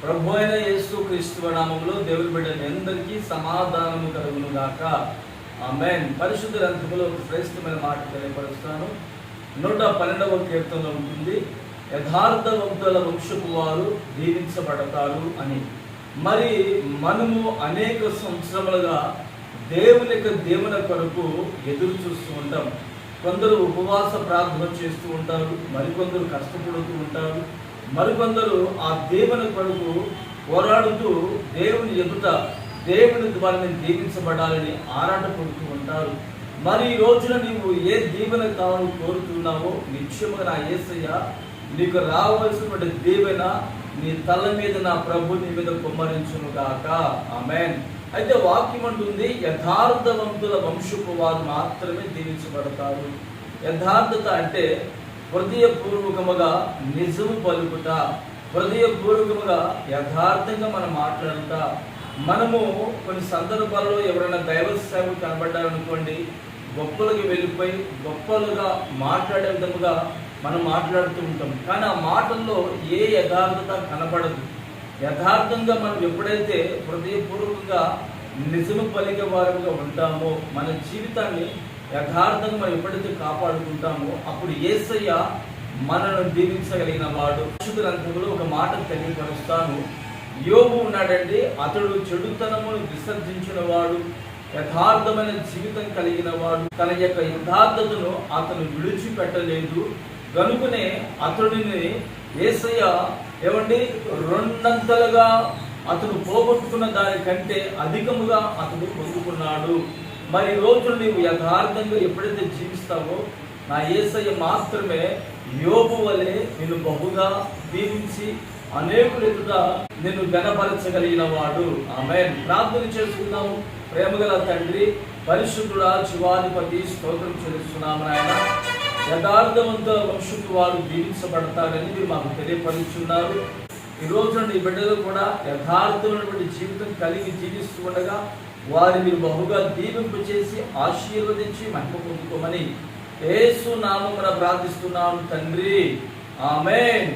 ప్రభు అయిన యేసు క్రీస్తు నామములో దేవుని బిడ్డలందరికీ సమాధానము కలుగును గాక. ఆమేన్. పరిశుద్ధ గ్రంథములో ఒక శ్రేష్టమైన మాట తెలియపరుస్తాను. 112వ కీర్తనలో ఉంటుంది, యథార్థవంతుల వంశపు వారు దీవించబడతారు అని. మరి మనము అనేక సంవత్సరములుగా దేవుని కొరకు ఎదురు చూస్తూ ఉంటాం. కొందరు ఉపవాస ప్రార్థన చేస్తూ ఉంటారు, మరికొందరు కష్టపడుతూ ఉంటారు, మరికొందరు ఆ దేవుని కొరకు పోరాడుతూ దేవుని ఎదుట దేవుని ద్వారా దీవించబడాలని ఆరాటపడుతూ ఉంటారు. మరి ఈ రోజున నీవు ఏ దీవెన కావాలని కోరుతున్నావో నిశ్చయముగా నా యేసయ్య నీకు రావాల్సినటువంటి దీవెన నీ తల మీద నా ప్రభు నీ మీద కుమ్మరించును గాక. ఆమేన్. అయితే వాక్యం అంటుంది, యథార్థవంతుల వంశపు వారు మాత్రమే దీవించబడతారు. యథార్థత అంటే హృదయపూర్వకముగా నిజము పలుకుట, హృదయపూర్వకముగా యథార్థంగా మనం మాట్లాడుట. మనము కొన్ని సందర్భాల్లో ఎవరైనా దైవ సేవకు కనబడ్డారనుకోండి, గొప్పలకు వెళ్ళిపోయి గొప్పలుగా మాట్లాడే విధముగా మనం మాట్లాడుతూ ఉంటాం. కానీ ఆ మాటల్లో ఏ యథార్థత కనబడదు. యథార్థంగా మనం ఎప్పుడైతే హృదయపూర్వకంగా నిజము పలికే వారుగా ఉంటామో, మన జీవితాన్ని యథార్థంగా మనం ఎప్పుడైతే కాపాడుకుంటామో, అప్పుడు యేసయ్య మనను దీవించగలిగిన వాడు. పరిశుద్ధ గ్రంథంలో ఒక మాట తెలియపరుస్తాను. యోబు ఉన్నాడండి, అతడు చెడుతనమును విసర్జించిన వాడు, యథార్థమైన జీవితం కలిగిన వాడు. తన యొక్క యథార్థతను అతను విడిచిపెట్టలేదు. కనుకనే అతడిని యేసయ్య రెండంతలుగా అతను పోగొట్టుకున్న దానికంటే అధికముగా అతడు పొందుకున్నాడు. మరి రోజు నీవు యథార్థంగా ఎప్పుడైతే జీవిస్తావో, నా యేసయ్య మాత్రమే యోబు వలె నిన్ను బహుగా దీవించి అనేకుల ఎదుట నిన్ను ఘనపరచగలిగిన వాడు. ఆమేన్. ప్రార్థన చేసుకుందాము. ప్రేమగల తండ్రి, పరిశుద్ధుడా, జీవాధిపతి, స్తోత్రం చెల్లిస్తున్నాము నాయన. యథార్థవంతుల వంశపు వారు దీవించబడతారని మీరు మాకు తెలియపరుచున్నారు. ఈ రోజున నీ బిడ్డలు కూడా యథార్థమైనటువంటి జీవితం కలిగి జీవిస్తూ ఉండగా వారిని మీరు బహుగా దీవింపు చేసి ఆశీర్వదించి మహిమ పొందుకోమని యేసు నామమున ప్రార్థిస్తున్నాను తండ్రి. ఆమేన్.